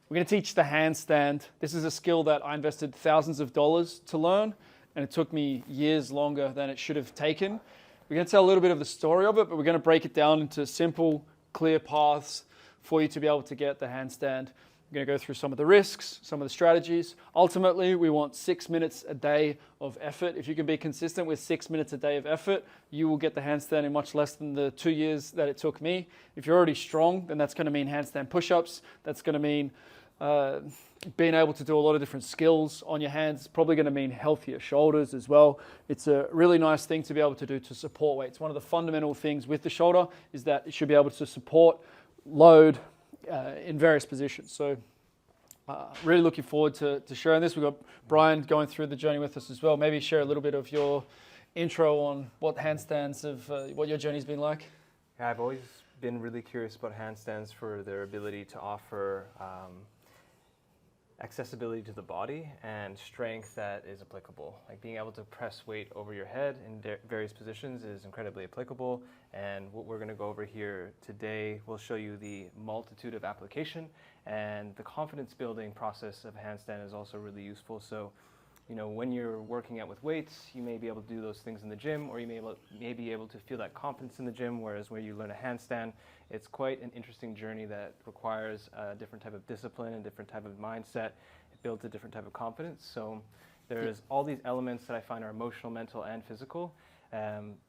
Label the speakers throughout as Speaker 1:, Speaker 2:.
Speaker 1: We're going to teach the handstand. This is a skill that I invested thousands of dollars to learn, and it took me years longer than it should have taken. We're going to tell a little bit of the story of it, but we're going to break it down into simple, clear paths for you to be able to get the handstand. We're going to go through some of the risks, some of the strategies. Ultimately, we want 6 minutes a day of effort. If you can be consistent with 6 minutes a day of effort, you will get the handstand in much less than the 2 years that it took me. If you're already strong, then that's going to mean handstand push-ups. That's going to mean being able to do a lot of different skills on your hands. It's probably going to mean healthier shoulders as well. It's a really nice thing to be able to do to support weights. One of the fundamental things with the shoulder is that it should be able to support load in various positions. So really looking forward to sharing this. We've got Brian going through the journey with us as well. Maybe share a little bit of your intro on what handstands what your journey's been like.
Speaker 2: Yeah, I've always been really curious about handstands for their ability to offer accessibility to the body and strength that is applicable. Like being able to press weight over your head in various positions is incredibly applicable, and what we're going to go over here today will show you the multitude of application, and the confidence building process of a handstand is also really useful. So, you know, when you're working out with weights, you may be able to do those things in the gym, or you may be able to feel that confidence in the gym, whereas when you learn a handstand, it's quite an interesting journey that requires a different type of discipline, a different type of mindset. It builds a different type of confidence. So there's all these elements that I find are emotional, mental, and physical,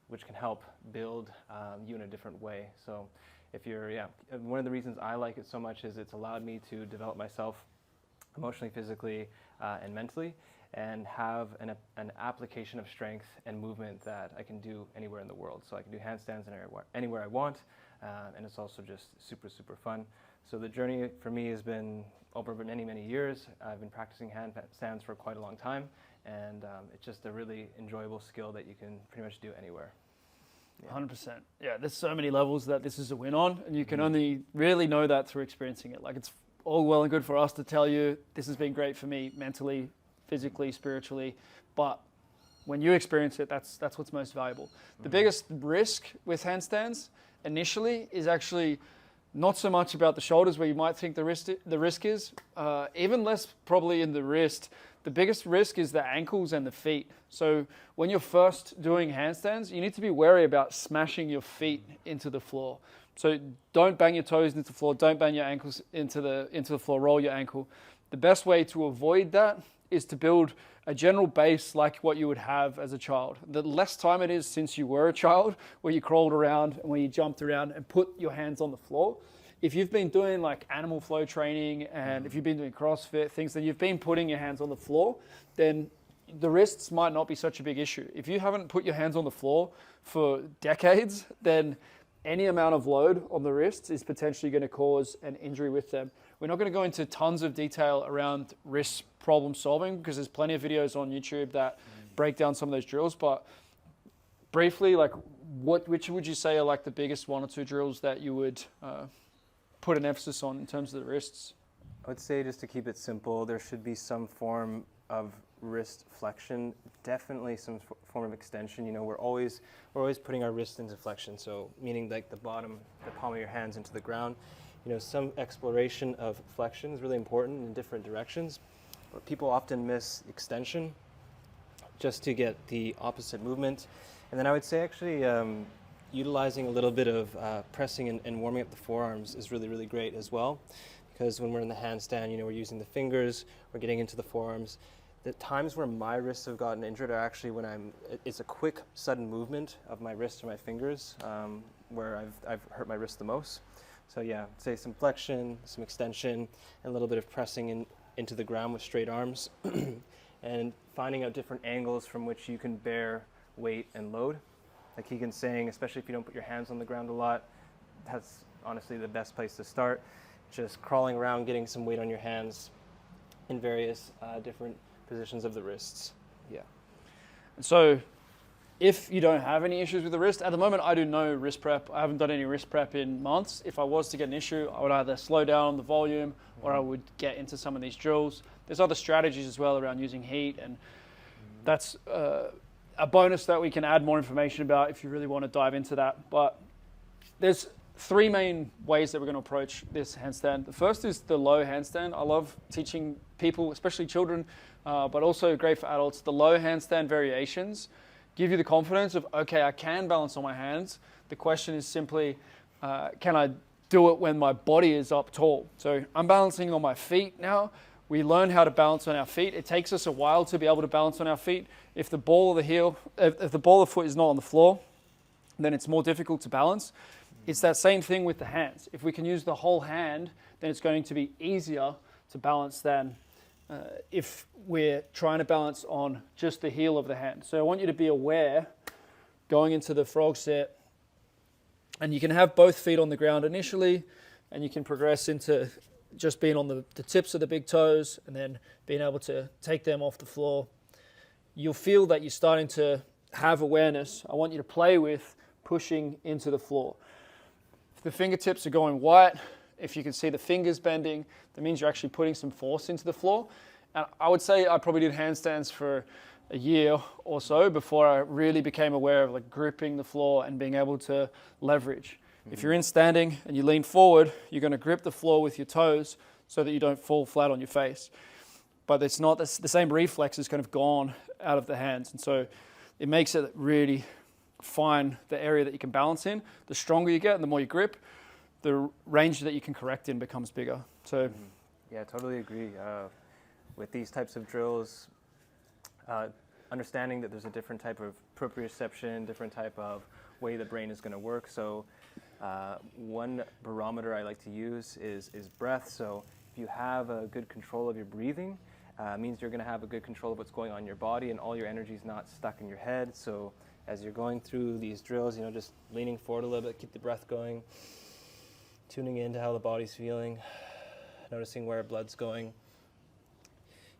Speaker 2: which can help build you in a different way. So if you're, one of the reasons I like it so much is it's allowed me to develop myself emotionally, physically, and mentally, and have an application of strength and movement that I can do anywhere in the world. So I can do handstands anywhere I want, and it's also just super, super fun. So the journey for me has been over many, many years. I've been practicing handstands for quite a long time, and it's just a really enjoyable skill that you can pretty much do anywhere.
Speaker 1: Yeah. 100%. Yeah, there's so many levels that this is a win on, and you can only really know that through experiencing it. Like, it's all well and good for us to tell you this has been great for me mentally, physically, spiritually, but when you experience it, that's what's most valuable. The biggest risk with handstands initially is actually not so much about the shoulders, where you might think the risk is, even less probably in the wrist. The biggest risk is the ankles and the feet. So when you're first doing handstands, you need to be wary about smashing your feet into the floor. So don't bang your toes into the floor, don't bang your ankles into the floor, roll your ankle. The best way to avoid that is to build a general base like what you would have as a child. The less time it is since you were a child, where you crawled around and where you jumped around and put your hands on the floor. If you've been doing like animal flow training, and if you've been doing CrossFit, things that you've been putting your hands on the floor, then the wrists might not be such a big issue. If you haven't put your hands on the floor for decades, then any amount of load on the wrists is potentially going to cause an injury with them. We're not going to go into tons of detail around wrist problem solving, because there's plenty of videos on YouTube that break down some of those drills. But briefly, like, which would you say are like the biggest one or two drills that you would put an emphasis on in terms of the wrists?
Speaker 2: I would say, just to keep it simple, there should be some form of wrist flexion, definitely some form of extension. You know, we're always putting our wrist into flexion, so meaning like the palm of your hands into the ground. You know, some exploration of flexion is really important in different directions, but people often miss extension just to get the opposite movement. And then I would say actually utilizing a little bit of pressing and warming up the forearms is really, really great as well, because when we're in the handstand, you know, we're using the fingers, we're getting into the forearms. The times where my wrists have gotten injured are actually when it's a quick, sudden movement of my wrists or my fingers where I've hurt my wrist the most. So yeah, say some flexion, some extension, and a little bit of pressing into the ground with straight arms, and finding out different angles from which you can bear weight and load. Like Keegan's saying, especially if you don't put your hands on the ground a lot, that's honestly the best place to start. Just crawling around, getting some weight on your hands in various different positions of the wrists. Yeah.
Speaker 1: So if you don't have any issues with the wrist, at the moment I do no wrist prep. I haven't done any wrist prep in months. If I was to get an issue, I would either slow down the volume or I would get into some of these drills. There's other strategies as well around using heat, and that's a bonus that we can add more information about if you really want to dive into that. But there's three main ways that we're going to approach this handstand. The first is the low handstand. I love teaching people, especially children, but also great for adults. The low handstand variations give you the confidence of, okay, I can balance on my hands. The question is simply, can I do it when my body is up tall? So I'm balancing on my feet now. We learn how to balance on our feet. It takes us a while to be able to balance on our feet. If the ball of the heel, if the ball of the foot is not on the floor, then it's more difficult to balance. It's that same thing with the hands. If we can use the whole hand, then it's going to be easier to balance than if we're trying to balance on just the heel of the hand. So I want you to be aware going into the frog set, and you can have both feet on the ground initially, and you can progress into just being on the tips of the big toes and then being able to take them off the floor. You'll feel that you're starting to have awareness. I want you to play with pushing into the floor. If the fingertips are going white, if you can see the fingers bending, that means you're actually putting some force into the floor. And I would say I probably did handstands for a year or so before I really became aware of like gripping the floor and being able to leverage. If you're in standing and you lean forward, you're going to grip the floor with your toes so that you don't fall flat on your face. But it's not the same reflex is kind of gone out of the hands. And so it makes it really fine the area that you can balance in. The stronger you get and the more you grip, the range that you can correct in becomes bigger. So,
Speaker 2: yeah, totally agree. With these types of drills, understanding that there's a different type of proprioception, different type of way the brain is going to work. So one barometer I like to use is breath. So if you have a good control of your breathing, means you're going to have a good control of what's going on in your body and all your energy is not stuck in your head. So as you're going through these drills, just leaning forward a little bit, keep the breath going, tuning into how the body's feeling, noticing where blood's going.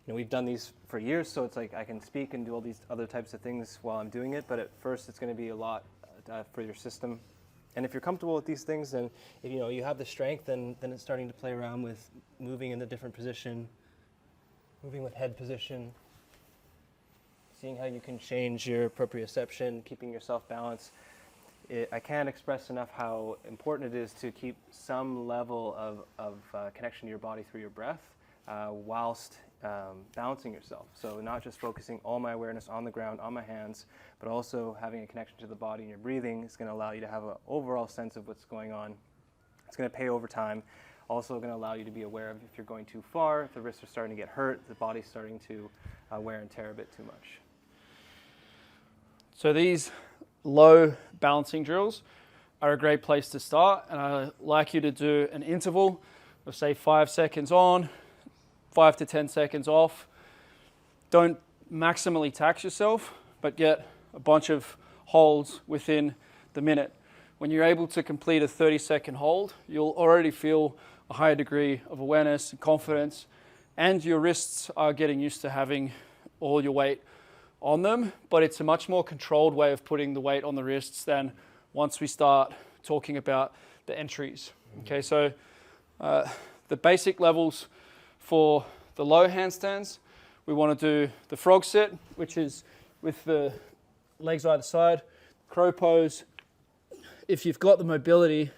Speaker 2: We've done these for years, so it's like I can speak and do all these other types of things while I'm doing it, but at first it's going to be a lot for your system. And if you're comfortable with these things, then if you have the strength, then it's starting to play around with moving in a different position, moving with head position, seeing how you can change your proprioception, keeping yourself balanced. I can't express enough how important it is to keep some level of connection to your body through your breath whilst balancing yourself. So not just focusing all my awareness on the ground, on my hands, but also having a connection to the body and your breathing is going to allow you to have an overall sense of what's going on. It's going to pay over time. Also going to allow you to be aware of if you're going too far, if the wrists are starting to get hurt, the body's starting to wear and tear a bit too much.
Speaker 1: So these low balancing drills are a great place to start, and I like you to do an interval of say 5 seconds on, 5 to 10 seconds off. Don't maximally tax yourself, but get a bunch of holds within the minute. When you're able to complete a 30-second hold, you'll already feel a higher degree of awareness and confidence, and your wrists are getting used to having all your weight on them, but it's a much more controlled way of putting the weight on the wrists than once we start talking about the entries. Okay, so the basic levels for the low handstands, we want to do the frog sit, which is with the legs either side, crow pose. If you've got the mobility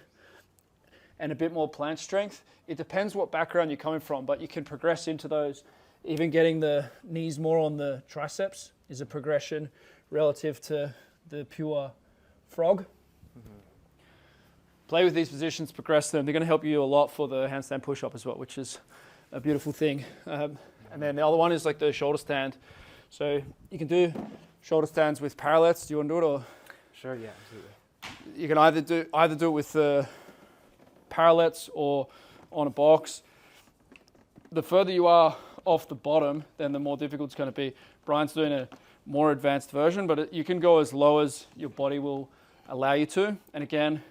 Speaker 1: and a bit more planche strength, it depends what background you're coming from, but you can progress into those. Even getting the knees more on the triceps is a progression relative to the pure frog. Play with these positions, progress them. They're going to help you a lot for the handstand push-up as well, which is a beautiful thing. And then the other one is like the shoulder stand. So you can do shoulder stands with parallettes. Do you want to do it? Or?
Speaker 2: Sure, yeah, absolutely.
Speaker 1: You can either do it with the parallettes or on a box. The further you are off the bottom, then the more difficult it's going to be. Brian's doing a more advanced version, but you can go as low as your body will allow you to. And again,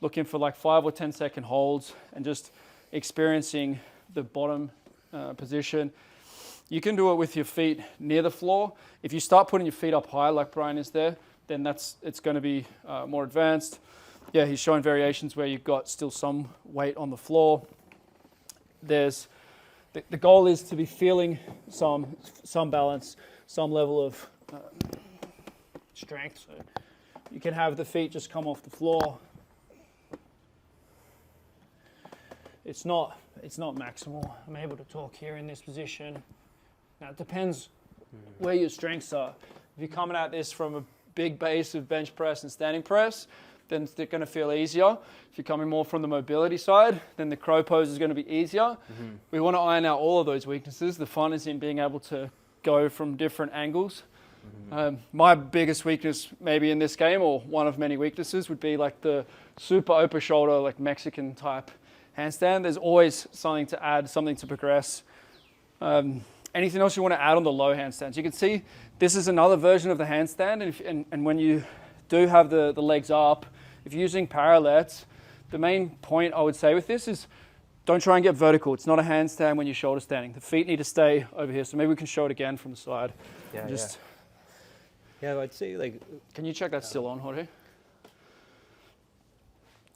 Speaker 1: looking for like 5 or 10 second holds and just experiencing the bottom position. You can do it with your feet near the floor. If you start putting your feet up high like Brian is there, then it's going to be more advanced. Yeah, he's showing variations where you've got still some weight on the floor. There's the goal is to be feeling some balance, some level of strength. So you can have the feet just come off the floor. it's not maximal. I'm able to talk here in this position. Now it depends where your strengths are. If you're coming at this from a big base of bench press and standing press, then they're going to feel easier. If you're coming more from the mobility side, then the crow pose is going to be easier. We want to iron out all of those weaknesses. The fun is in being able to go from different angles. My biggest weakness maybe in this game, or one of many weaknesses, would be like the super open shoulder, like Mexican type handstand. There's always something to add, something to progress. Anything else you want to add on the low handstands? You can see this is another version of the handstand, and when you do have the legs up, if you're using parallettes, the main point I would say with this is don't try and get vertical. It's not a handstand when you're shoulder standing. The feet need to stay over here. So maybe we can show it again from the side.
Speaker 2: Yeah, I'd say like...
Speaker 1: Can you check that's still on, Jorge?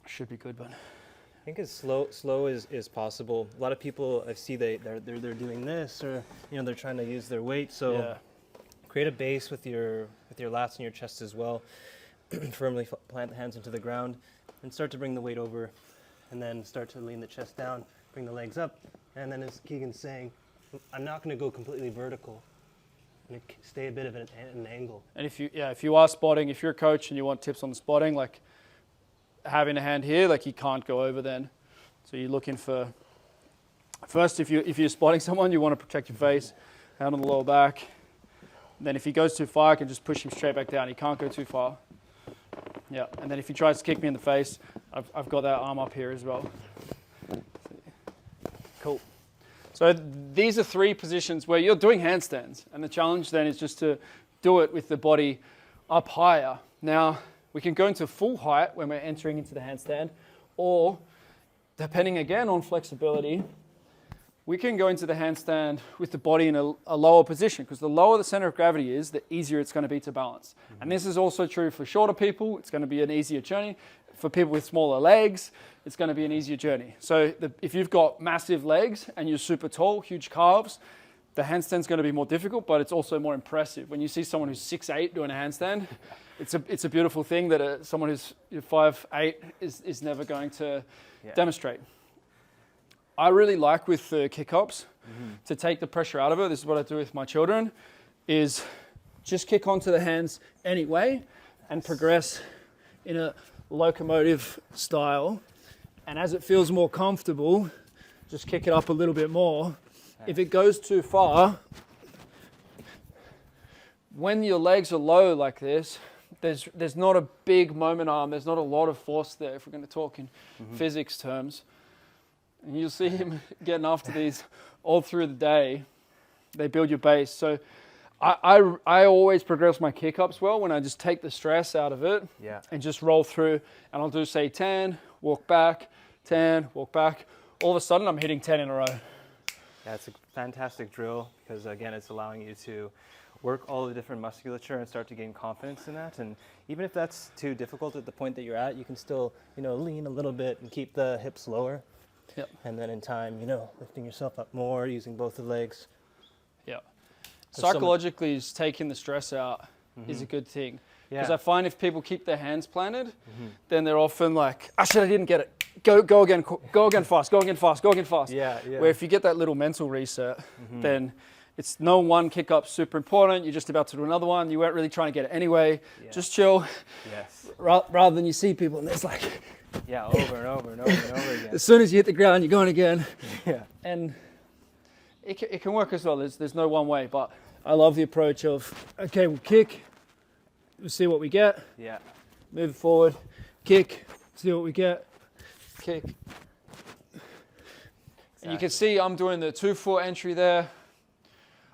Speaker 1: Should be good, but...
Speaker 2: I think as slow as possible. A lot of people I see they're doing this, or they're trying to use their weight. So create a base with your lats and your chest as well. Firmly plant the hands into the ground and start to bring the weight over, and then start to lean the chest down, bring the legs up, and then as Keegan's saying, I'm not going to go completely vertical. I'm going to stay a bit of an angle.
Speaker 1: And if you are spotting, if you're a coach and you want tips on the spotting, like having a hand here, like you can't go over then. So you're looking for, first if you're spotting someone, you want to protect your face, hand on the lower back. Then if he goes too far, I can just push him straight back down. He can't go too far. Yeah, and then if he tries to kick me in the face, I've got that arm up here as well. Cool. So these are 3 positions where you're doing handstands, and the challenge then is just to do it with the body up higher. Now, we can go into full height when we're entering into the handstand, or depending again on flexibility, we can go into the handstand with the body in a lower position, because the lower the center of gravity is, the easier it's going to be to balance. And this is also true for shorter people. It's going to be an easier journey. For people with smaller legs, it's going to be an easier journey. So if you've got massive legs and you're super tall, huge calves, the handstand's going to be more difficult, but it's also more impressive. When you see someone who's 6'8" doing a handstand, it's a beautiful thing that someone who's 5'8" is never going to demonstrate. I really like with the kick-ups to take the pressure out of it. This is what I do with my children, is just kick onto the hands anyway and progress in a locomotive style. And as it feels more comfortable, just kick it up a little bit more. If it goes too far, when your legs are low like this, there's not a big moment arm. There's not a lot of force there, if we're going to talk in physics terms. And you'll see him getting after these all through the day. They build your base. So I always progress my kick-ups well when I just take the stress out of it and just roll through. And I'll do, say, 10, walk back, 10, walk back. All of a sudden, I'm hitting 10 in a row.
Speaker 2: Yeah, it's a fantastic drill because, again, it's allowing you to work all the different musculature and start to gain confidence in that. And even if that's too difficult at the point that you're at, you can still, lean a little bit and keep the hips lower.
Speaker 1: Yep.
Speaker 2: And then in time, lifting yourself up more, using both the legs.
Speaker 1: Yeah. Psychologically, taking the stress out is a good thing. Because I find if people keep their hands planted, then they're often like, oh shit, I didn't get it. Go again fast, go again fast.
Speaker 2: Yeah.
Speaker 1: Where if you get that little mental reset, then it's no one kick up super important. You're just about to do another one. You weren't really trying to get it anyway. Yeah. Just chill.
Speaker 2: Yes.
Speaker 1: Rather than you see people and it's like...
Speaker 2: Yeah, over and over and over and over again.
Speaker 1: As soon as you hit the ground, you're going again.
Speaker 2: Yeah.
Speaker 1: And it can work as well. There's no one way, but I love the approach of, okay, we'll kick, we'll see what we get.
Speaker 2: Yeah.
Speaker 1: Move forward, kick, see what we get, kick. Exactly. And you can see I'm doing the 2-4 entry there.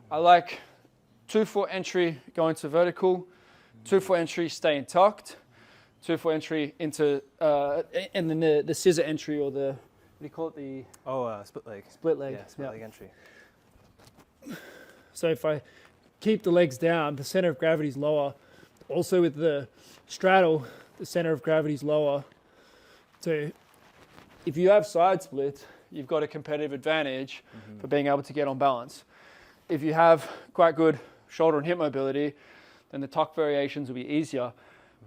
Speaker 1: I like 2-4 entry going to vertical, 2-4 entry staying tucked, 2-4 entry into, and then the scissor entry, or the, what do you call it?
Speaker 2: Split leg.
Speaker 1: Split leg.
Speaker 2: Yeah, split leg entry.
Speaker 1: So if I keep the legs down, the center of gravity is lower. Also with the straddle, the center of gravity is lower. So if you have side splits, you've got a competitive advantage for being able to get on balance. If you have quite good shoulder and hip mobility, then the tuck variations will be easier.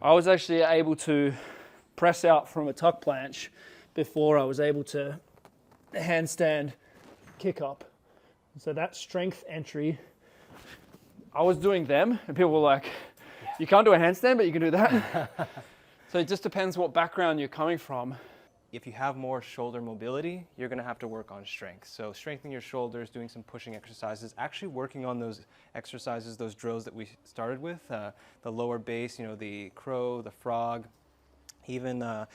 Speaker 1: I was actually able to press out from a tuck planche before I was able to handstand kick up. So that strength entry, I was doing them and people were like, you can't do a handstand, but you can do that. So it just depends what background you're coming from.
Speaker 2: If you have more shoulder mobility, you're going to have to work on strength. So strengthening your shoulders, doing some pushing exercises, actually working on those exercises, those drills that we started with, the lower base, you know, the crow, the frog, even the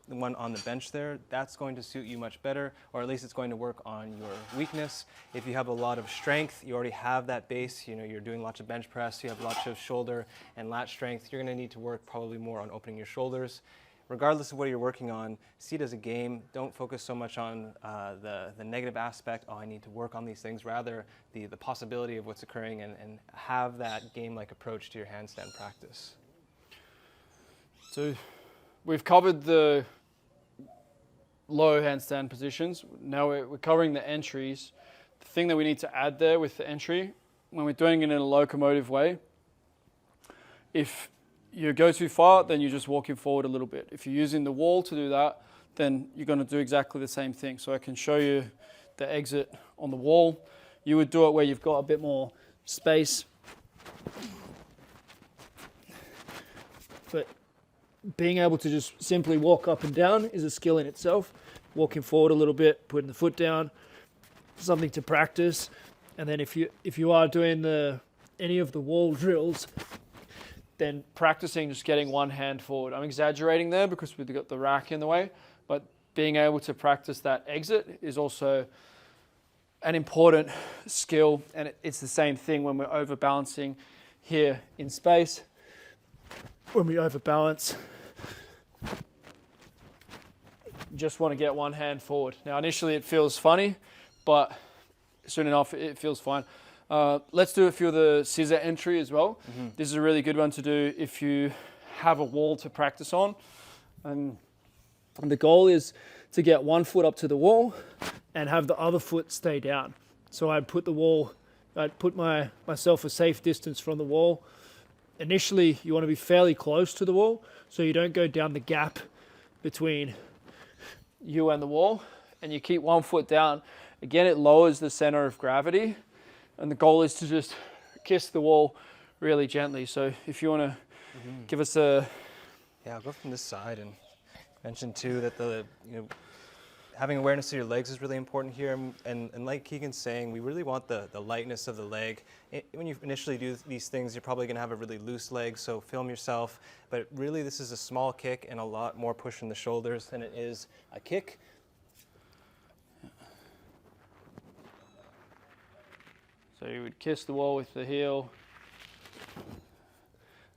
Speaker 2: one on the bench there, that's going to suit you much better, or at least it's going to work on your weakness. If you have a lot of strength, you already have that base, you know, you're doing lots of bench press, you have lots of shoulder and lat strength, you're going to need to work probably more on opening your shoulders. Regardless of what you're working on, see it as a game. Don't focus so much on the negative aspect, oh, I need to work on these things, rather the possibility of what's occurring, and have that game-like approach to your handstand practice.
Speaker 1: So we've covered the low handstand positions. Now we're covering the entries. The thing that we need to add there with the entry, when we're doing it in a locomotive way, if you go too far, then you're just walking forward a little bit. If you're using the wall to do that, then you're going to do exactly the same thing. So I can show you the exit on the wall. You would do it where you've got a bit more space. But being able to just simply walk up and down is a skill in itself. Walking forward a little bit, putting the foot down, something to practice. And then if you are doing any of the wall drills, then practicing just getting one hand forward. I'm exaggerating there because we've got the rack in the way, but being able to practice that exit is also an important skill, and it's the same thing when we're overbalancing here in space. When we overbalance, you just want to get one hand forward. Now initially it feels funny, but soon enough it feels fine. Let's do a few of the scissor entry as well. Mm-hmm. This is a really good one to do if you have a wall to practice on. And the goal is to get one foot up to the wall and have the other foot stay down. So I'd put myself a safe distance from the wall. Initially, you want to be fairly close to the wall so you don't go down the gap between you and the wall, and you keep one foot down. Again, it lowers the center of gravity. And the goal is to just kiss the wall really gently. So if you want to give us a...
Speaker 2: Yeah, I'll go from this side and mention too that having awareness of your legs is really important here. And like Keegan's saying, we really want the lightness of the leg. When you initially do these things, you're probably going to have a really loose leg, so film yourself. But really, this is a small kick and a lot more push in the shoulders than it is a kick.
Speaker 1: So you would kiss the wall with the heel.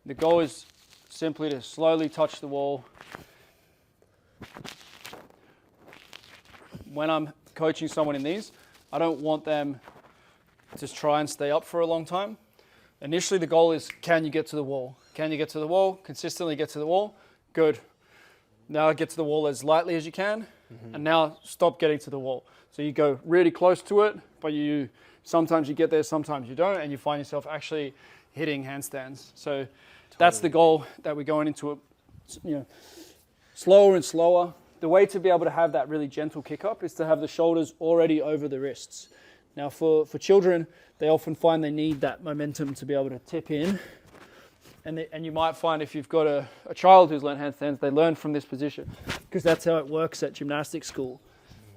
Speaker 1: The goal is simply to slowly touch the wall. When I'm coaching someone in these, I don't want them to just try and stay up for a long time. Initially, the goal is, can you get to the wall? Can you get to the wall? Consistently get to the wall? Good. Now get to the wall as lightly as you can, and now stop getting to the wall. So you go really close to it, but sometimes you get there, sometimes you don't, and you find yourself actually hitting handstands. So that's the goal that we're going into it, slower and slower. The way to be able to have that really gentle kick up is to have the shoulders already over the wrists. Now for children, they often find they need that momentum to be able to tip in. And you might find if you've got a child who's learned handstands, they learn from this position because that's how it works at gymnastics school.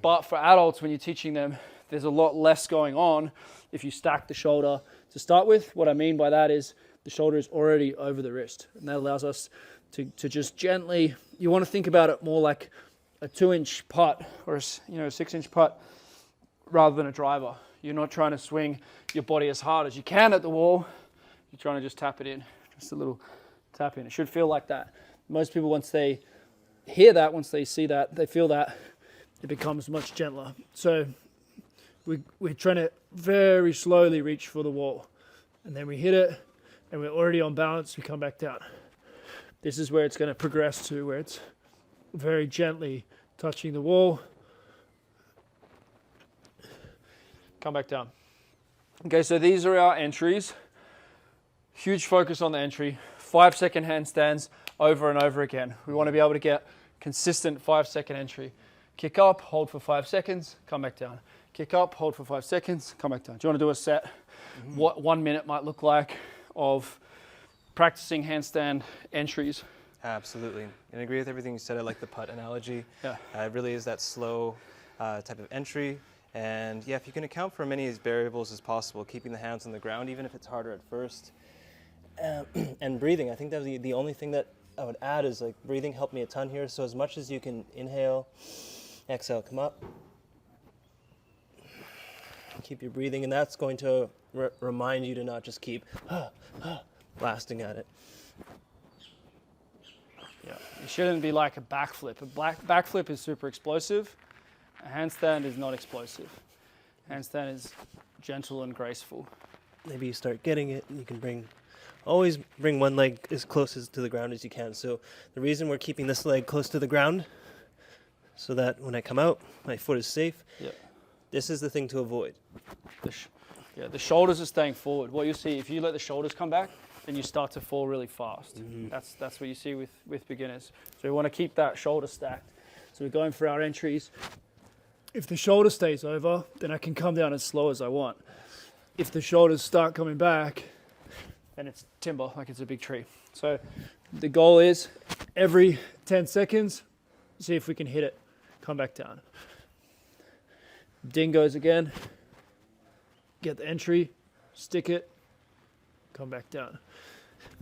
Speaker 1: But for adults, when you're teaching them, there's a lot less going on if you stack the shoulder to start with. What I mean by that is the shoulder is already over the wrist, and that allows us to just gently, you want to think about it more like a 2-inch putt or a 6-inch putt rather than a driver. You're not trying to swing your body as hard as you can at the wall. You're trying to just tap it in, just a little tap in. It should feel like that. Most people, once they hear that, once they see that, they feel that, it becomes much gentler. So we're trying to very slowly reach for the wall, and then we hit it and we're already on balance, we come back down. This is where it's going to progress to, where it's very gently touching the wall. Come back down. Okay, so these are our entries. Huge focus on the entry. 5-second handstands over and over again. We want to be able to get consistent 5-second entry. Kick up, hold for 5 seconds, come back down. Kick up, hold for 5 seconds, come back down. Do you want to do a set? What 1 minute might look like of practicing handstand entries?
Speaker 2: Absolutely. And I agree with everything you said. I like the putt analogy.
Speaker 1: Yeah.
Speaker 2: It really is that slow type of entry. And yeah, if you can account for as many of these variables as possible, keeping the hands on the ground, even if it's harder at first. And breathing, I think that the only thing that I would add is like breathing helped me a ton here. So as much as you can inhale, exhale, come up. Keep your breathing, and that's going to remind you to not just keep blasting at it.
Speaker 1: Yeah, it shouldn't be like a backflip. A backflip is super explosive. A handstand is not explosive. Handstand is gentle and graceful.
Speaker 2: Maybe you start getting it, and you can always bring one leg as close to the ground as you can. So the reason we're keeping this leg close to the ground, so that when I come out, my foot is safe.
Speaker 1: Yeah.
Speaker 2: This is the thing to avoid.
Speaker 1: The shoulders are staying forward. What you see, if you let the shoulders come back, then you start to fall really fast. That's what you see with beginners. So we want to keep that shoulder stacked. So we're going for our entries. If the shoulder stays over, then I can come down as slow as I want. If the shoulders start coming back, then it's timber, like it's a big tree. So the goal is every 10 seconds, see if we can hit it. Come back down. Dingoes again. Get the entry, stick it, come back down.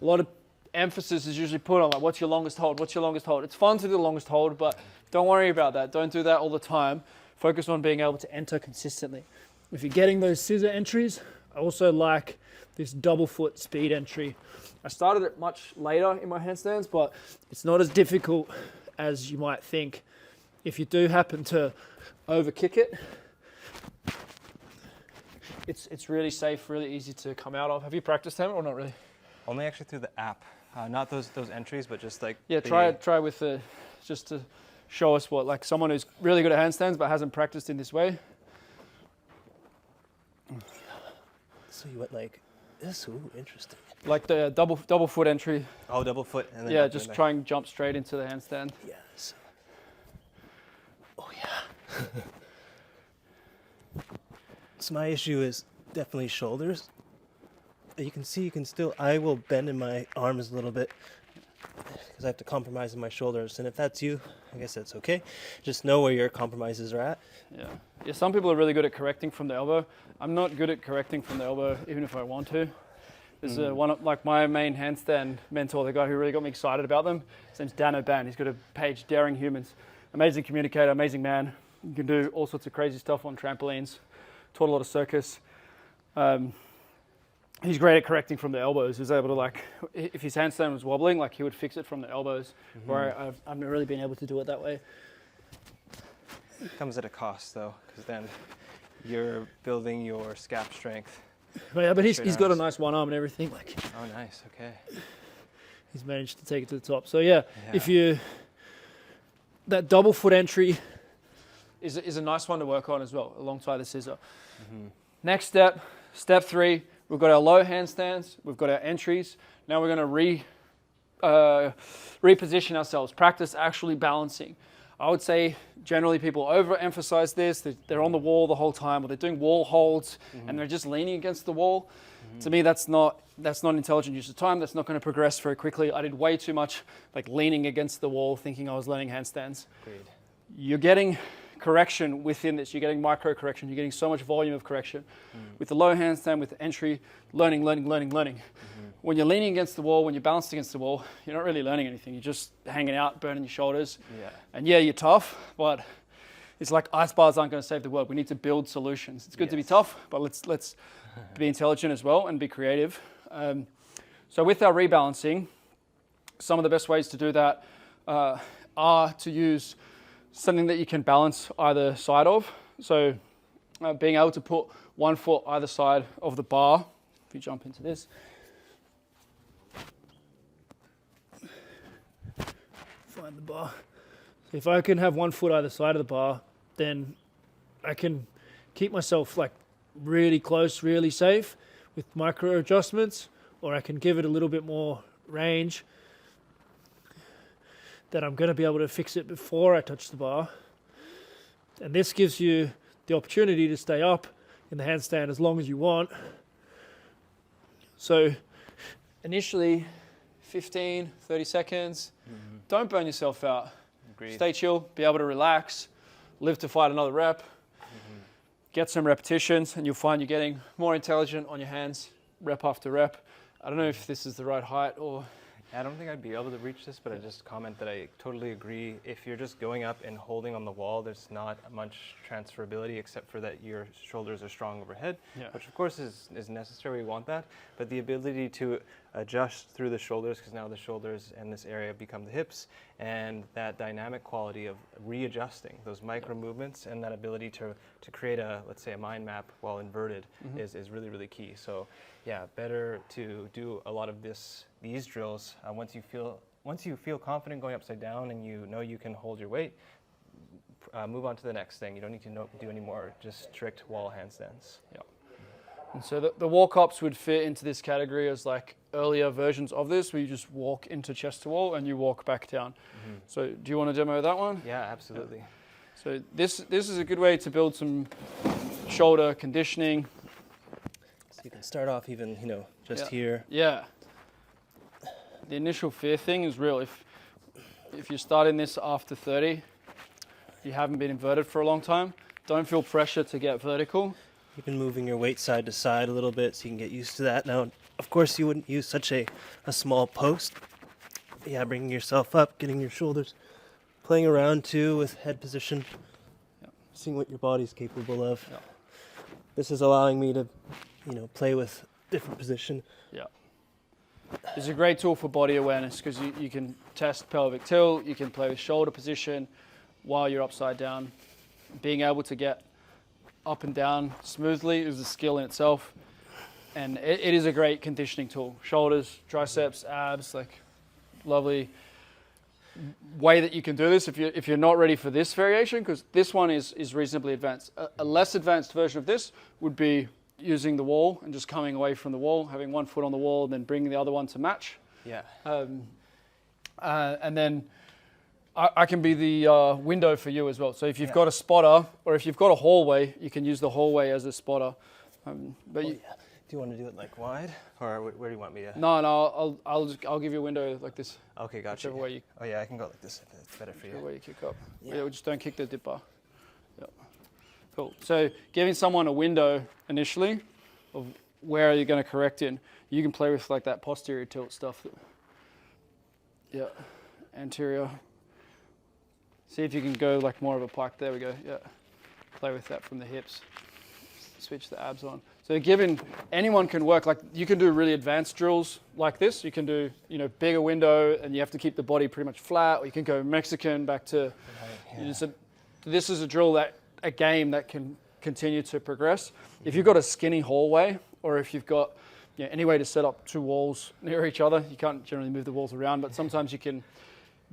Speaker 1: A lot of emphasis is usually put on like, what's your longest hold? What's your longest hold? It's fun to do the longest hold, but don't worry about that. Don't do that all the time. Focus on being able to enter consistently. If you're getting those scissor entries, I also like this double foot speed entry. I started it much later in my handstands, but it's not as difficult as you might think. If you do happen to overkick it, it's really safe, really easy to come out of. Have you practiced them or not really?
Speaker 2: Only actually through the app, not those entries, but just like
Speaker 1: try with the just to show us what like someone who's really good at handstands but hasn't practiced in this way.
Speaker 2: So you went like this. Ooh, interesting.
Speaker 1: Like the double foot entry.
Speaker 2: Oh, double foot. And then
Speaker 1: just try and jump straight into the handstand.
Speaker 2: Yes. Oh yeah. So my issue is definitely shoulders. You can see, I will bend in my arms a little bit because I have to compromise in my shoulders. And if that's you, I guess that's okay. Just know where your compromises are at.
Speaker 1: Yeah, some people are really good at correcting from the elbow. I'm not good at correcting from the elbow, even if I want to. There's one of like my main handstand mentor, the guy who really got me excited about them. His name's Dan O'Ban. He's got a page, Daring Humans. Amazing communicator, amazing man. You can do all sorts of crazy stuff on trampolines. Taught a lot of circus. He's great at correcting from the elbows. He's able to like, if his handstand was wobbling, like he would fix it from the elbows. Where I've not really been able to do it that way.
Speaker 2: It comes at a cost though, because then you're building your scap strength.
Speaker 1: Yeah, but he's got a nice one arm and everything. Like.
Speaker 2: Oh, nice. Okay.
Speaker 1: He's managed to take it to the top. So yeah. If that double foot entry is a nice one to work on as well, alongside the scissor. Next step 3, we've got our low handstands, we've got our entries. Now we're going to reposition ourselves, practice actually balancing. I would say generally people overemphasize this. They're on the wall the whole time, or they're doing wall holds and they're just leaning against the wall. To me, that's not intelligent use of time. That's not going to progress very quickly. I did way too much like leaning against the wall thinking I was learning handstands.
Speaker 2: Agreed. You're
Speaker 1: getting correction within this. You're getting micro correction. You're getting so much volume of correction. With the low handstand, with the entry, learning. When you're leaning against the wall, when you're balanced against the wall, you're not really learning anything. You're just hanging out, burning your shoulders. And you're tough, but it's like ice bars aren't going to save the world. We need to build solutions. It's good to be tough, but let's be intelligent as well and be creative. So with our rebalancing, some of the best ways to do that are to use something that you can balance either side of. So being able to put one foot either side of the bar. If you jump into this. Find the bar. So if I can have one foot either side of the bar, then I can keep myself like really close, really safe with micro adjustments, or I can give it a little bit more range that I'm going to be able to fix it before I touch the bar.
Speaker 3: And this gives you the opportunity to stay up in the handstand as long as you want. So initially 15, 30 seconds. Don't burn yourself out.
Speaker 2: Agreed.
Speaker 1: Stay chill, be able to relax, live to fight another rep. Get some repetitions and you'll find you're getting more intelligent on your hands, rep after rep. I don't know if this is the right height or...
Speaker 2: I don't think I'd be able to reach this, but I just comment that I totally agree. If you're just going up and holding on the wall, there's not much transferability except for that your shoulders are strong overhead, which of course is necessary, we want that. But the ability to adjust through the shoulders, because now the shoulders and this area become the hips, and that dynamic quality of readjusting those micro movements and that ability to create a, let's say, a mind map while inverted is really, really key. So yeah, better to do a lot of these drills once you feel confident going upside down and you know you can hold your weight. Move on to the next thing. You don't need to do any more just strict wall handstands.
Speaker 1: Yeah. And so the walk-ups would fit into this category as like earlier versions of this, where you just walk into chest to wall and you walk back down. So do you want to demo that one?
Speaker 2: Yeah, absolutely.
Speaker 1: Yeah. So this is a good way to build some shoulder conditioning.
Speaker 4: So you can start off even, just here.
Speaker 1: Yeah. The initial fear thing is real. If you're starting this after 30, you haven't been inverted for a long time, don't feel pressure to get vertical.
Speaker 4: You've been moving your weight side to side a little bit so you can get used to that. Now, of course, you wouldn't use such a small post. But yeah, bringing yourself up, getting your shoulders, playing around too with head position, seeing what your body's capable of.
Speaker 1: Yeah.
Speaker 4: This is allowing me to, play with different position.
Speaker 1: Yeah. It's a great tool for body awareness because you can test pelvic tilt, you can play with shoulder position while you're upside down. Being able to get up and down smoothly is a skill in itself, and it is a great conditioning tool. Shoulders, triceps, abs, like lovely way that you can do this if you're not ready for this variation, because this one is reasonably advanced. A less advanced version of this would be using the wall and just coming away from the wall, having one foot on the wall, and then bringing the other one to match.
Speaker 2: Yeah.
Speaker 1: And then I can be the window for you as well. So if you've got a spotter or if you've got a hallway, you can use the hallway as a spotter.
Speaker 4: Do you want to do it like wide, or where do you want me to?
Speaker 1: No, I'll give you a window like this.
Speaker 4: Okay, gotcha.
Speaker 1: Whichever way you.
Speaker 4: Oh yeah, I can go like this if it's better for you.
Speaker 1: Whichever way you kick up.
Speaker 4: Yeah.
Speaker 1: Yeah, just don't kick the dip bar. Yep. Cool. So giving someone a window initially of where are you going to correct in, you can play with like that posterior tilt stuff. Yeah, anterior. See if you can go like more of a pike. There we go. Yeah. Play with that from the hips. Switch the abs on. So given anyone can work, like you can do really advanced drills like this. You can do, bigger window and you have to keep the body pretty much flat, or you can go Mexican back to, this is a game that can continue to progress. If you've got a skinny hallway, or if you've got any way to set up two walls near each other, you can't generally move the walls around, but sometimes you can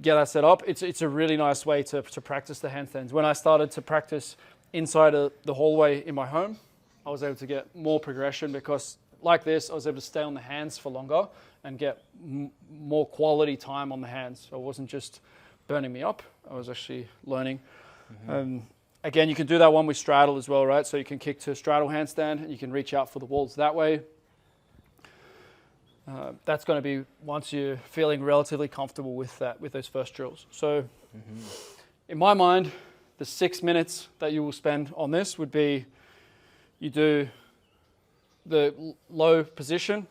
Speaker 1: get that set up. It's a really nice way to practice the handstands. When I started to practice inside the hallway in my home, I was able to get more progression because like this, I was able to stay on the hands for longer and get more quality time on the hands. So it wasn't just burning me up, I was actually learning. Again, you can do that one with straddle as well, right? So you can kick to straddle handstand and you can reach out for the walls that way. That's going to be once you're feeling relatively comfortable with those first drills. So in my mind, the 6 minutes that you will spend on this would be you do the low position,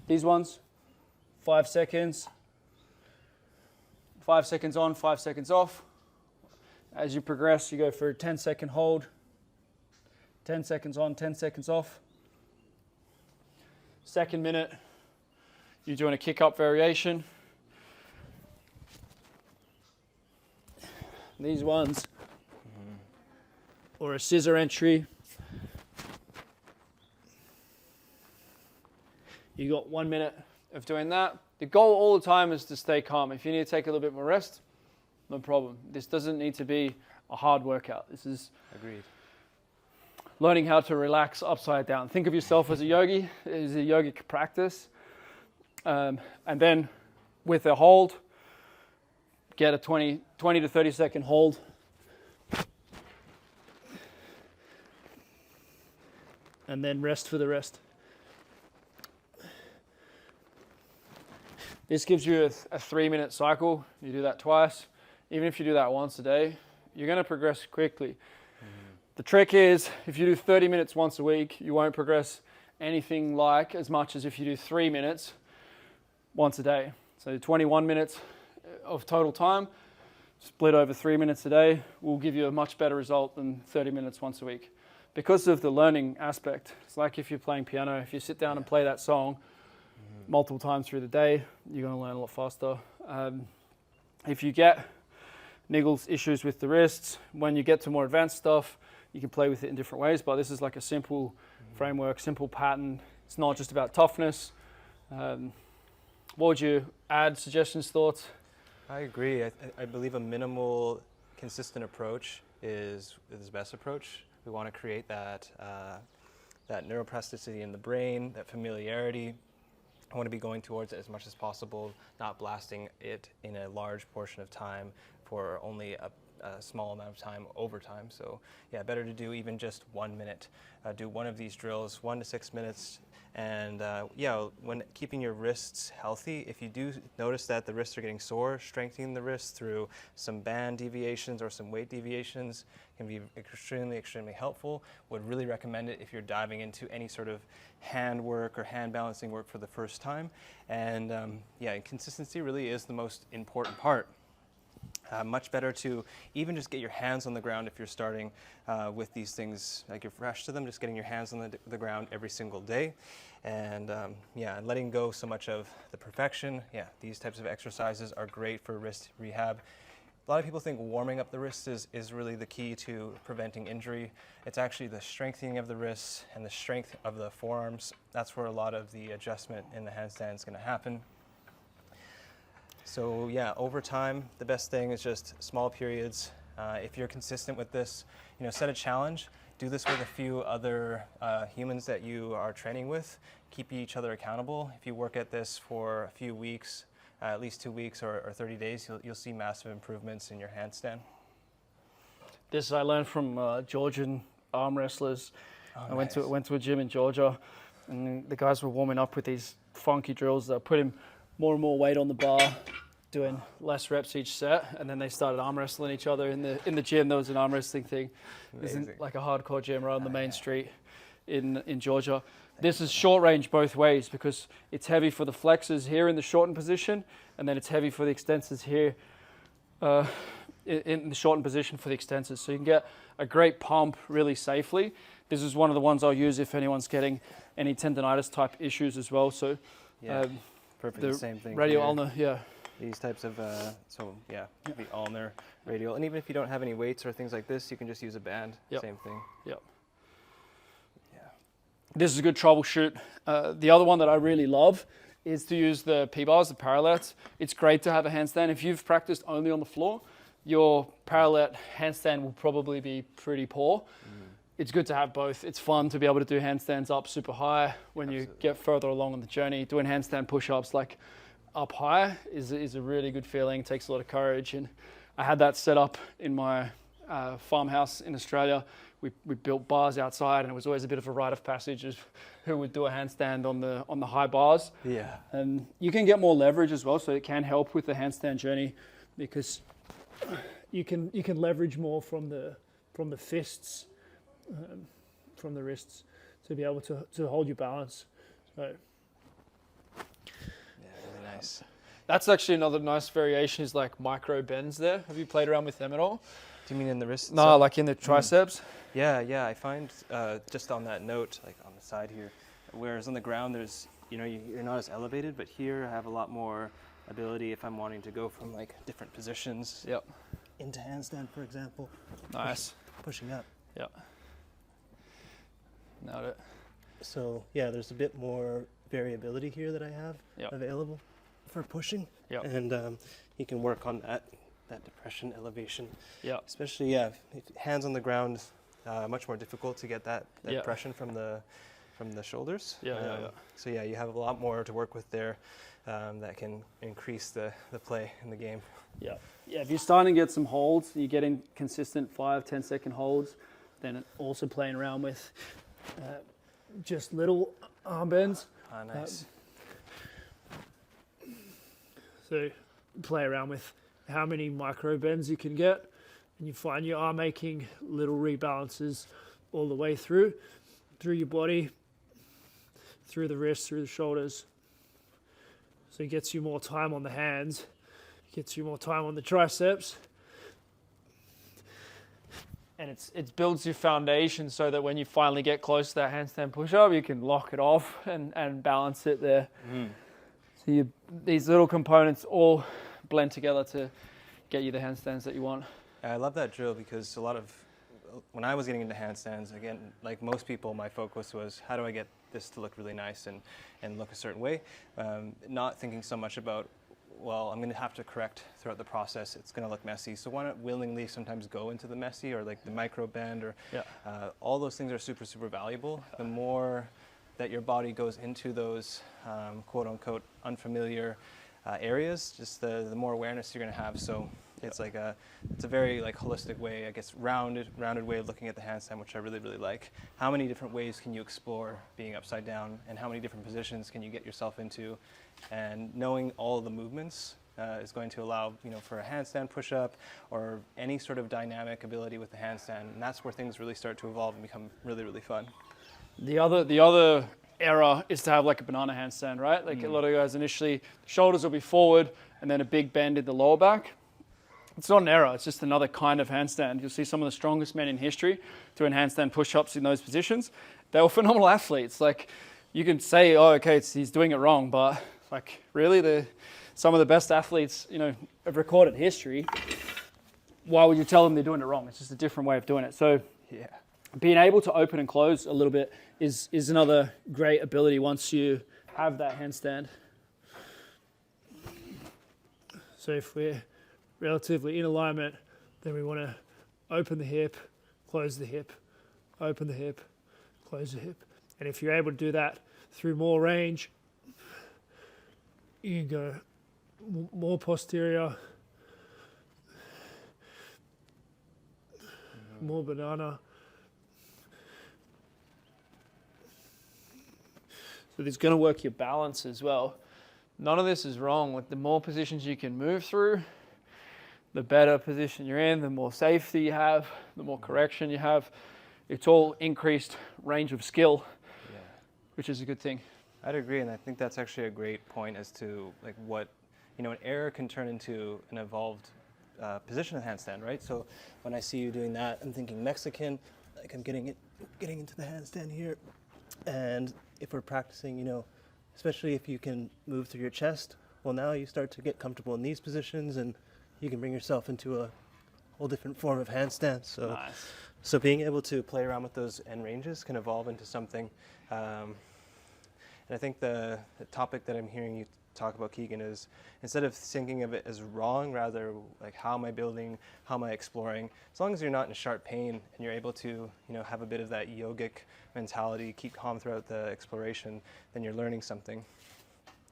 Speaker 1: these ones, 5 seconds, 5 seconds on, 5 seconds off. As you progress, you go for a 10-second hold, 10 seconds on, 10 seconds off. Second minute, you're doing a kick-up variation. These ones, or a scissor entry. You got 1 minute of doing that. The goal all the time is to stay calm. If you need to take a little bit more rest, no problem. This doesn't need to be a hard workout. This is
Speaker 2: Agreed.
Speaker 1: Learning how to relax upside down. Think of yourself as a yogi. It is a yogic practice. And then with a hold, get a 20 to 30 second hold. and then rest for the rest. This gives you a 3-minute cycle. You do that twice. Even if you do that once a day, you're going to progress quickly. The trick is, if you do 30 minutes once a week, you won't progress anything like as much as if you do 3 minutes once a day. So 21 minutes of total time, split over 3 minutes a day, will give you a much better result than 30 minutes once a week. Because of the learning aspect. It's like if you're playing piano, if you sit down and play that song multiple times through the day, you're going to learn a lot faster. If you get niggles, issues with the wrists, when you get to more advanced stuff, you can play with it in different ways, but this is like a simple framework, simple pattern. It's not just about toughness. What would you add, suggestions, thoughts?
Speaker 2: I agree. I believe a minimal, consistent approach is the best approach. We want to create that neuroplasticity in the brain, that familiarity. I want to be going towards it as much as possible, not blasting it in a large portion of time for only a small amount of time over time. So yeah, better to do even just 1 minute. Do one of these drills, 1 to 6 minutes. And yeah, when keeping your wrists healthy, if you do notice that the wrists are getting sore, strengthening the wrists through some band deviations or some weight deviations can be extremely helpful. Would really recommend it if you're diving into any sort of hand work or hand balancing work for the first time. And yeah, consistency really is the most important part. Much better to even just get your hands on the ground if you're starting with these things, like you're fresh to them, just getting your hands on the ground every single day. And yeah, letting go so much of the perfection. Yeah, these types of exercises are great for wrist rehab. A lot of people think warming up the wrists is really the key to preventing injury. It's actually the strengthening of the wrists and the strength of the forearms. That's where a lot of the adjustment in the handstand is going to happen. So yeah, over time, the best thing is just small periods. If you're consistent with this, set a challenge. Do this with a few other humans that you are training with. Keep each other accountable. If you work at this for a few weeks, at least 2 weeks or 30 days, you'll see massive improvements in your handstand.
Speaker 1: This I learned from Georgian arm wrestlers.
Speaker 2: Oh,
Speaker 1: I
Speaker 2: nice.
Speaker 1: went to a gym in Georgia, and the guys were warming up with these funky drills that put him more and more weight on the bar, doing less reps each set, and then they started arm wrestling each other in the gym. There was an arm wrestling thing. This is like a hardcore gym right on the main street in Georgia. This is short range both ways because it's heavy for the flexors here in the shortened position, and then it's heavy for the extensors here in the shortened position for the extensors. So you can get a great pump really safely. This is one of the ones I'll use if anyone's getting any tendonitis type issues as well. So
Speaker 2: Yeah, perfect. The same thing.
Speaker 1: radial
Speaker 2: here.
Speaker 1: ulnar, yeah.
Speaker 2: These types of, so yeah, the ulnar, radial. And even if you don't have any weights or things like this, you can just use a band.
Speaker 1: Yep.
Speaker 2: Same thing.
Speaker 1: Yep.
Speaker 2: Yeah.
Speaker 1: This is a good troubleshoot. The other one that I really love is to use the P-bars, the parallettes. It's great to have a handstand. If you've practiced only on the floor, your parallel handstand will probably be pretty poor. It's good to have both. It's fun to be able to do handstands up super high when you get further along on the journey. Doing handstand push-ups like up high is a really good feeling. It takes a lot of courage. And I had that set up in my farmhouse in Australia. We built bars outside, and it was always a bit of a rite of passage as who would do a handstand on the high bars.
Speaker 2: Yeah.
Speaker 1: And you can get more leverage as well, so it can help with the handstand journey because you can leverage more from the fists, from the wrists, to be able to hold your balance. So
Speaker 2: Yeah, really nice.
Speaker 3: That's actually another nice variation is like micro bends there. Have you played around with them at all?
Speaker 2: Do you mean in the wrist?
Speaker 3: No, like in the triceps.
Speaker 2: Yeah. I find just on that note, like on the side here, whereas on the ground, there's you're not as elevated, but here I have a lot more ability if I'm wanting to go from like different positions.
Speaker 3: Yep.
Speaker 4: Into handstand, for example.
Speaker 3: Nice.
Speaker 4: Pushing up.
Speaker 3: Yep. Nailed it.
Speaker 4: So yeah, there's a bit more variability here that I have
Speaker 3: Yep.
Speaker 4: available for pushing.
Speaker 3: Yep.
Speaker 4: And you can work on that depression, elevation.
Speaker 3: Yep.
Speaker 2: Especially, yeah, if hands on the ground, much more difficult to get that
Speaker 3: Yeah.
Speaker 2: pressure from the shoulders.
Speaker 3: Yeah.
Speaker 2: So yeah, you have a lot more to work with there that can increase the play in the game.
Speaker 1: yeah, if you're starting to get some holds, you're getting consistent 5-10 second holds, then also playing around with just little arm bends.
Speaker 2: Ah, nice.
Speaker 1: So play around with how many micro bends you can get, and you find you are making little rebalances all the way through your body, through the wrists, through the shoulders. So it gets you more time on the hands, gets you more time on the triceps. And it builds your foundation so that when you finally get close to that handstand push-up, you can lock it off and balance it there. So these little components all blend together to get you the handstands that you want.
Speaker 2: I love that drill because when I was getting into handstands, again, like most people, my focus was how do I get this to look really nice and look a certain way, not thinking so much about, well, I'm going to have to correct throughout the process. It's going to look messy. So why not willingly sometimes go into the messy or like the micro bend or all those things are super, super valuable. The more that your body goes into those quote unquote unfamiliar areas, just the more awareness you're going to have. So it's like it's a very like holistic way, I guess, rounded way of looking at the handstand, which I really, really like. How many different ways can you explore being upside down, and how many different positions can you get yourself into? And knowing all of the movements is going to allow, for a handstand push-up or any sort of dynamic ability with the handstand, and that's where things really start to evolve and become really, really fun.
Speaker 1: The other error is to have like a banana handstand, right? Like a lot of guys initially, shoulders will be forward and then a big bend in the lower back. It's not an error, it's just another kind of handstand. You'll see some of the strongest men in history doing handstand push-ups in those positions. They were phenomenal athletes. Like, you can say, oh, okay, he's doing it wrong, but like really some of the best athletes, of recorded history, why would you tell them they're doing it wrong? It's just a different way of doing it. So being able to open and close a little bit is another great ability once you have that handstand. So if we're relatively in alignment, then we want to open the hip, close the hip, open the hip, close the hip. And if you're able to do that through more range, you can go more posterior, more banana. So this is going to work your balance as well. None of this is wrong. Like, the more positions you can move through, the better position you're in, the more safety you have, the more correction you have. It's all increased range of skill, which is a good thing.
Speaker 2: I'd agree, and I think that's actually a great point as to like what, an error can turn into an evolved position of handstand, right? So when I see you doing that, I'm thinking Mexican, like I'm getting into the handstand here.
Speaker 4: And if we're practicing, especially if you can move through your chest, well, now you start to get comfortable in these positions and you can bring yourself into a whole different form of handstand. So,
Speaker 1: Nice.
Speaker 4: so being able to
Speaker 2: Play around with those end ranges can evolve into something. And I think the topic that I'm hearing you talk about, Keegan, is instead of thinking of it as wrong, rather like how am I building, how am I exploring? As long as you're not in sharp pain and you're able to, have a bit of that yogic mentality, keep calm throughout the exploration, then you're learning something.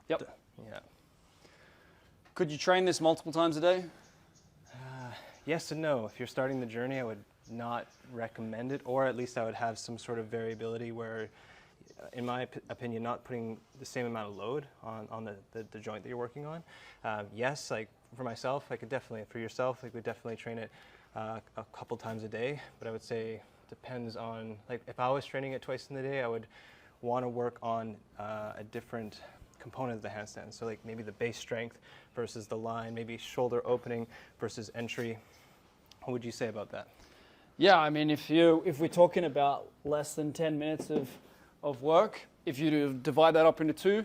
Speaker 3: Yep.
Speaker 2: Yeah.
Speaker 3: Could you train this multiple times a day?
Speaker 2: Yes and no. If you're starting the journey, I would not recommend it, or at least I would have some sort of variability where, in my opinion, not putting the same amount of load on the joint that you're working on. Yes, like for myself, I could definitely, for yourself, like we definitely train it a couple times a day, but I would say depends on, like if I was training it twice in the day, I would want to work on a different component of the handstand. So like maybe the base strength versus the line, maybe shoulder opening versus entry. What would you say about that?
Speaker 1: Yeah, I mean, if we're talking about less than 10 minutes of work, if you divide that up into two,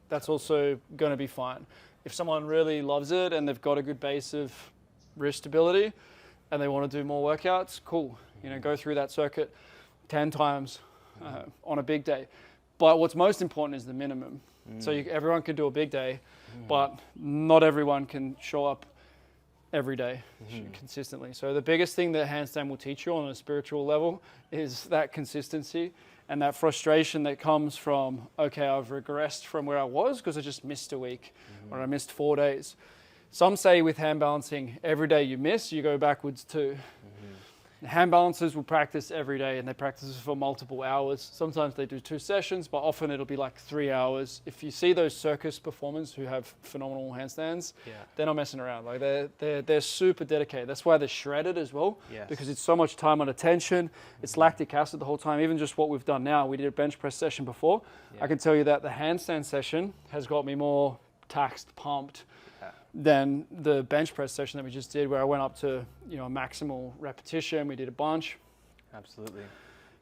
Speaker 1: that's also going to be fine. If someone really loves it and they've got a good base of wrist stability and they want to do more workouts, cool. Go through that circuit 10 times on a big day. But what's most important is the minimum. So everyone can do a big day, but not everyone can show up every day consistently. So the biggest thing that handstand will teach you on a spiritual level is that consistency and that frustration that comes from, okay, I've regressed from where I was because I just missed a week or I missed 4 days. Some say with hand balancing, every day you miss, you go backwards too. Hand balancers will practice every day, and they practice for multiple hours. Sometimes they do 2 sessions, but often it'll be like 3 hours. If you see those circus performers who have phenomenal handstands, they're not messing around. Like they're super dedicated. That's why they're shredded as well, because it's so much time under tension. It's lactic acid the whole time. Even just what we've done now, we did a bench press session before. I can tell you that the handstand session has got me more taxed, pumped, than the bench press session that we just did, where I went up to, a maximal repetition. We did a bunch.
Speaker 2: Absolutely.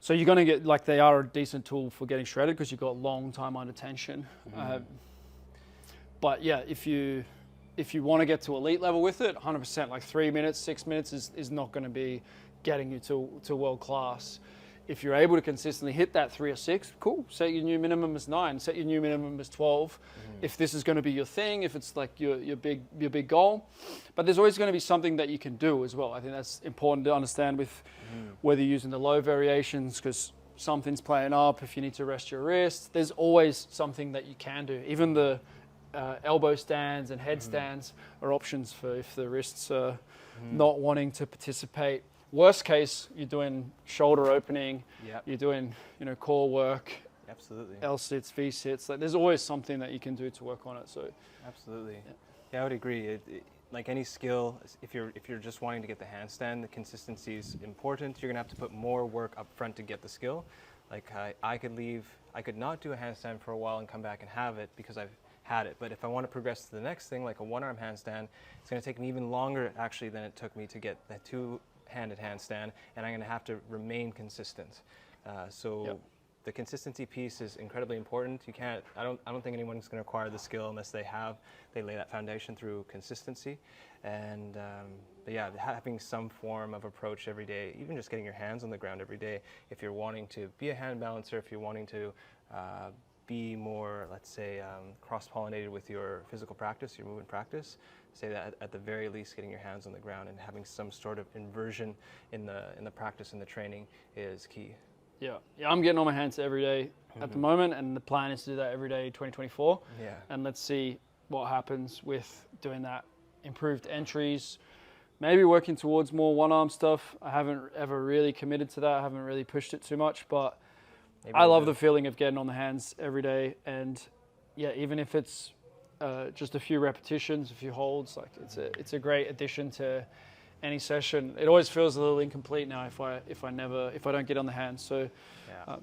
Speaker 1: So you're going to get, like, they are a decent tool for getting shredded because you've got long time under tension. But yeah, if you want to get to elite level with it, 100%, like 3 minutes, 6 minutes is not going to be getting you to world class. If you're able to consistently hit that 3 or 6, cool. Set your new minimum as 9. Set your new minimum as 12. If this is going to be your thing, if it's like your big goal, but there's always going to be something that you can do as well. I think that's important to understand with whether you're using the low variations, because something's playing up. If you need to rest your wrist, there's always something that you can do. Even the elbow stands and head stands are options for if the wrists are not wanting to participate. Worst case, you're doing shoulder opening, you're doing, core work,
Speaker 2: absolutely,
Speaker 1: L sits, V sits. Like, there's always something that you can do to work on it. So,
Speaker 2: absolutely, yeah, I would agree. Like any skill, if you're just wanting to get the handstand, the consistency is important. You're gonna have to put more work up front to get the skill. Like I could not do a handstand for a while and come back and have it because I've had it. But if I want to progress to the next thing, like a one-arm handstand, it's gonna take me even longer actually than it took me to get the two-handed handstand, and I'm going to have to remain consistent. The consistency piece is incredibly important. You can't. I don't think anyone's going to acquire the skill unless they lay that foundation through consistency, and but yeah, having some form of approach every day, even just getting your hands on the ground every day. If you're wanting to be a hand balancer, if you're wanting to be more, let's say, cross-pollinated with your physical practice, your movement practice, say that at the very least getting your hands on the ground and having some sort of inversion in the practice and the training is key.
Speaker 1: Yeah, I'm getting on my hands every day at the moment, and the plan is to do that every day 2024. And let's see what happens with doing that. Improved entries, maybe working towards more one-arm stuff. I haven't ever really committed to that. I haven't really pushed it too much, but I love the feeling of getting on the hands every day. And yeah, even if it's just a few repetitions, a few holds, like it's a great addition to any session. It always feels a little incomplete now if I don't get on the hands. So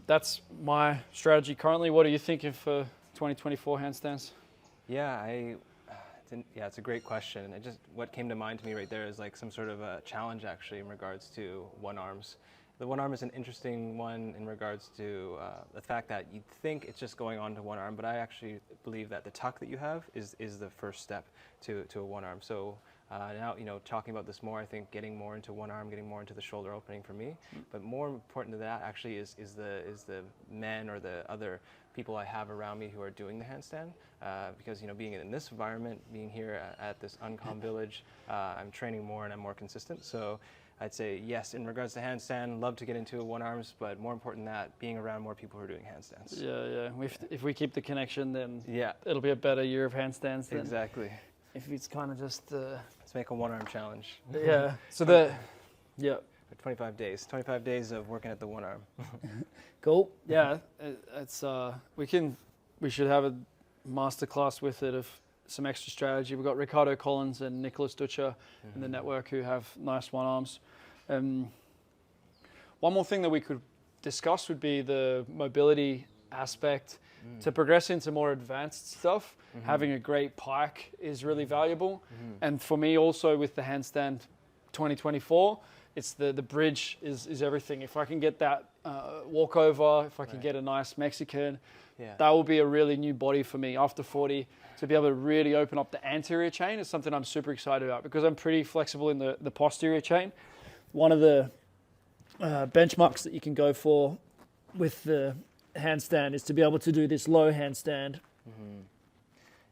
Speaker 1: that's my strategy currently. What are you thinking for 2024 handstands?
Speaker 2: It's a great question. And what came to mind to me right there is like some sort of a challenge actually in regards to one arms. The one arm is an interesting one in regards to the fact that you'd think it's just going on to one arm, but I actually believe that the tuck that you have is the first step to a one arm. So now, talking about this more, I think getting more into one arm, getting more into the shoulder opening for me, but more important to that actually is the men or the other people I have around me who are doing the handstand, because being in this environment, being here at this Uncom village, I'm training more and I'm more consistent. So I'd say yes, in regards to handstand, love to get into one arms, but more important than that, being around more people who are doing handstands.
Speaker 1: Yeah. If we keep the connection, then it'll be a better year of handstands.
Speaker 2: Exactly.
Speaker 1: If it's kind of just
Speaker 2: let's make a one-arm challenge.
Speaker 1: Yeah. So
Speaker 2: 25 days of working at the one arm.
Speaker 1: Cool. Yeah. It's we should have a masterclass with it of some extra strategy. We've got Ricardo Collins and Nicholas Ducha in the network who have nice one arms. One more thing that we could discuss would be the mobility aspect. To progress into more advanced stuff, having a great pike is really valuable. And for me also with the handstand 2024, it's the bridge is everything. If I can get that walkover, if I can get a nice Mexican, that will be a really new body for me after 40. To be able to really open up the anterior chain is something I'm super excited about because I'm pretty flexible in the posterior chain. One of the benchmarks that you can go for with the handstand is to be able to do this low handstand.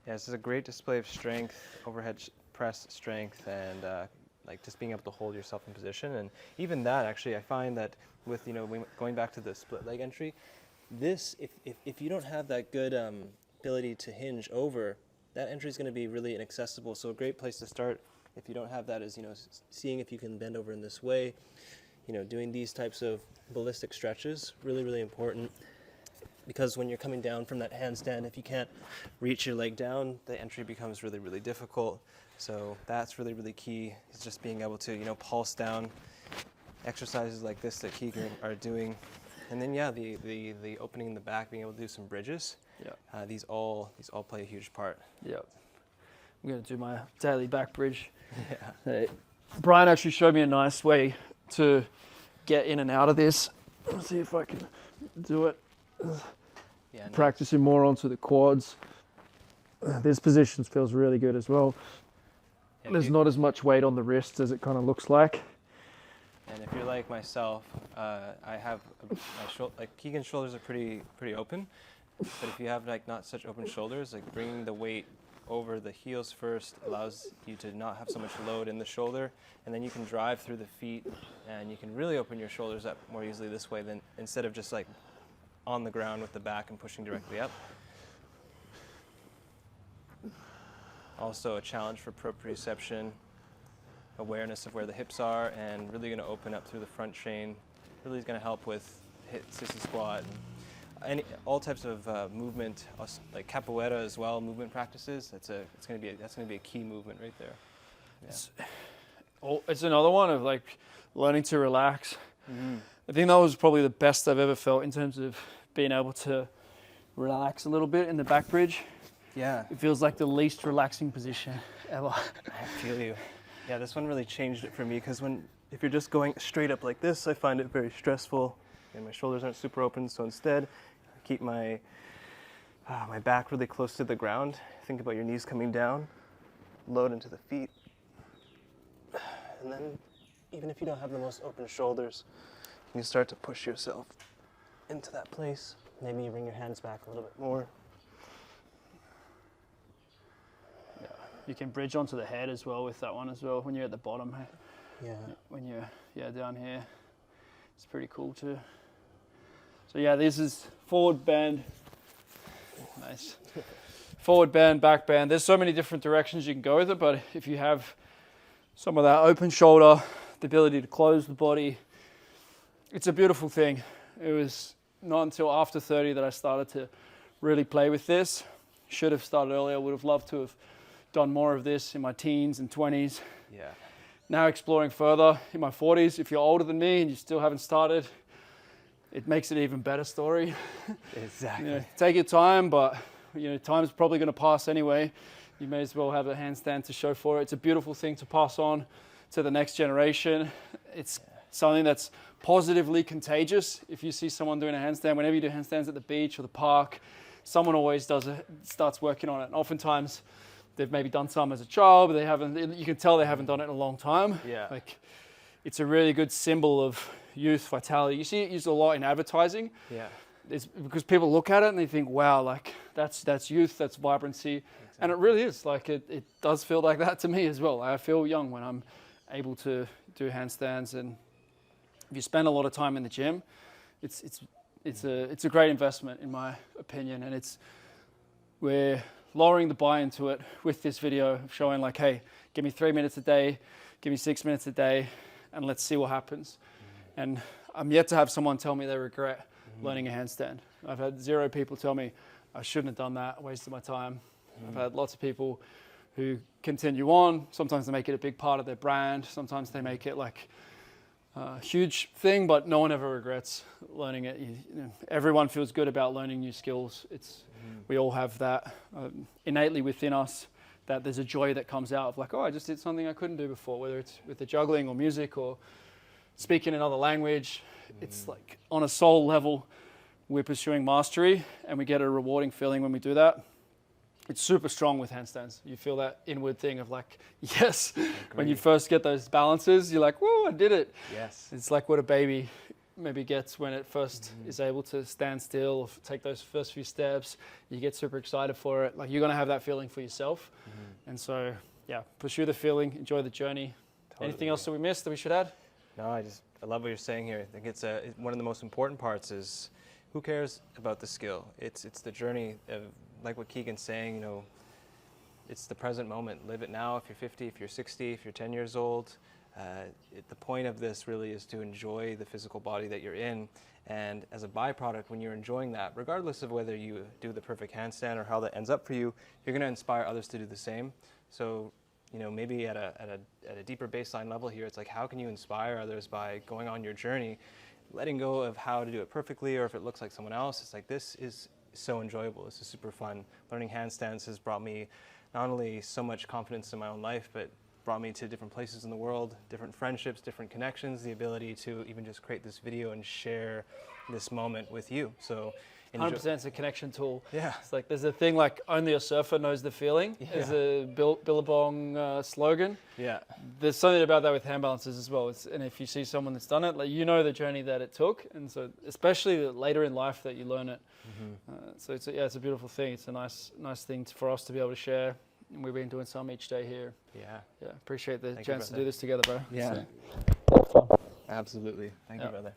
Speaker 2: Yeah, this is a great display of strength, overhead press strength, and like just being able to hold yourself in position. And even that, actually, I find that with going back to the split leg entry, this if you don't have that good ability to hinge over, that entry is going to be really inaccessible. So a great place to start if you don't have that is seeing if you can bend over in this way.
Speaker 4: doing these types of ballistic stretches, really, really important. Because when you're coming down from that handstand, if you can't reach your leg down, the entry becomes really, really difficult. So that's really, really key, is just being able to, pulse down. Exercises like this that Keegan are doing. And then, yeah, the opening in the back, being able to do some bridges.
Speaker 1: Yeah.
Speaker 4: These all play a huge part.
Speaker 1: Yep. I'm going to do my daily back bridge.
Speaker 4: Yeah.
Speaker 1: Brian actually showed me a nice way to get in and out of this. Let's see if I can do it.
Speaker 4: Yeah.
Speaker 1: Practicing more onto the quads. This position feels really good as well.
Speaker 4: Yeah,
Speaker 1: There's not as much weight on the wrists as it kind of looks like.
Speaker 4: And if you're like myself, I have Keegan's shoulders are pretty open. But if you have not such open shoulders, bringing the weight over the heels first allows you to not have so much load in the shoulder, and then you can drive through the feet, and you can really open your shoulders up more easily this way than instead of just on the ground with the back and pushing directly up. Also a challenge for proprioception, awareness of where the hips are, and really going to open up through the front chain. Really is going to help with sissy squat and all types of movement, like capoeira as well, movement practices. That's going to be a key movement right there. Yeah.
Speaker 1: It's another one of learning to relax. Mm-hmm. I think that was probably the best I've ever felt in terms of being able to relax a little bit in the back bridge.
Speaker 4: Yeah.
Speaker 1: It feels like the least relaxing position ever.
Speaker 4: I feel you. Yeah, this one really changed it for me because if you're just going straight up like this, I find it very stressful and my shoulders aren't super open. So instead, I keep my back really close to the ground. Think about your knees coming down, load into the feet. And then even if you don't have the most open shoulders, you start to push yourself into that place. Maybe you bring your hands back a little bit more.
Speaker 1: Yeah. You can bridge onto the head as well with that one as well when you're at the bottom.
Speaker 4: Yeah.
Speaker 1: When you're down here. It's pretty cool too. So yeah, this is forward bend. Nice. Forward bend, back bend. There's so many different directions you can go with it, but if you have some of that open shoulder, the ability to close the body, it's a beautiful thing. It was not until after 30 that I started to really play with this. Should have started earlier. Would have loved to have done more of this in my teens and 20s.
Speaker 4: Yeah.
Speaker 1: Now exploring further in my 40s. If you're older than me and you still haven't started, it makes it an even better story.
Speaker 4: Exactly.
Speaker 1: Take your time, but time's probably going to pass anyway. You may as well have a handstand to show for it. It's a beautiful thing to pass on to the next generation. It's something that's positively contagious. If you see someone doing a handstand, whenever you do handstands at the beach or the park, someone always starts working on it. And oftentimes they've maybe done some as a child, but you can tell they haven't done it in a long time.
Speaker 4: Yeah.
Speaker 1: It's a really good symbol of youth, vitality. You see it used a lot in advertising.
Speaker 4: Yeah.
Speaker 1: It's because people look at it and they think, wow, that's youth, that's vibrancy. Exactly. And it really is. It does feel like that to me as well. I feel young when I'm able to do handstands, and if you spend a lot of time in the gym, it's a great investment in my opinion, and we're lowering the buy into it with this video, showing hey, give me 3 minutes a day, give me 6 minutes a day, and let's see what happens. Mm-hmm. And I'm yet to have someone tell me they regret learning a handstand. I've had 0 people tell me I shouldn't have done that, I wasted my time. I've had lots of people who continue on. Sometimes they make it a big part of their brand. Sometimes they make it a huge thing, but no one ever regrets learning it. Everyone feels good about learning new skills. We all have that innately within us, that there's a joy that comes out of I just did something I couldn't do before, whether it's with the juggling or music or speaking another language. It's on a soul level, we're pursuing mastery, and we get a rewarding feeling when we do that. It's super strong with handstands. You feel that inward thing of yes. When you first get those balances, you're whoa, I did it.
Speaker 4: Yes.
Speaker 1: It's what a baby maybe gets when it first is able to stand still or take those first few steps. You get super excited for it. You're going to have that feeling for yourself. And so, pursue the feeling, enjoy the journey. Totally. Anything else that we missed that we should add?
Speaker 4: No, I love what you're saying here. I think it's one of the most important parts is who cares about the skill? It's the journey of, like what Keegan's saying, it's the present moment. Live it now if you're 50, if you're 60, if you're 10 years old.
Speaker 2: The point of this really is to enjoy the physical body that you're in. And as a byproduct, when you're enjoying that, regardless of whether you do the perfect handstand or how that ends up for you, you're going to inspire others to do the same. So, you know, maybe at a deeper baseline level here, it's like, how can you inspire others by going on your journey, letting go of how to do it perfectly, or if it looks like someone else. It's like, this is so enjoyable. This is super fun. Learning handstands has brought me not only so much confidence in my own life, but brought me to different places in the world, different friendships, different connections, the ability to even just create this video and share this moment with you. So
Speaker 1: 100% it's a connection tool.
Speaker 2: Yeah.
Speaker 1: It's like there's a thing like only a surfer knows the feeling.
Speaker 2: Yeah.
Speaker 1: There's a Billabong slogan.
Speaker 2: Yeah.
Speaker 1: There's something about that with hand balances as well. And if you see someone that's done it, like, you know the journey that it took. And so especially later in life that you learn it. So it's a beautiful thing. It's a nice thing for us to be able to share. And we've been doing some each day here.
Speaker 2: Yeah.
Speaker 1: Appreciate the
Speaker 2: Thank you,
Speaker 1: chance to
Speaker 2: brother.
Speaker 1: do this together, bro.
Speaker 2: Yeah.
Speaker 1: So,
Speaker 2: Absolutely. Thank you, brother.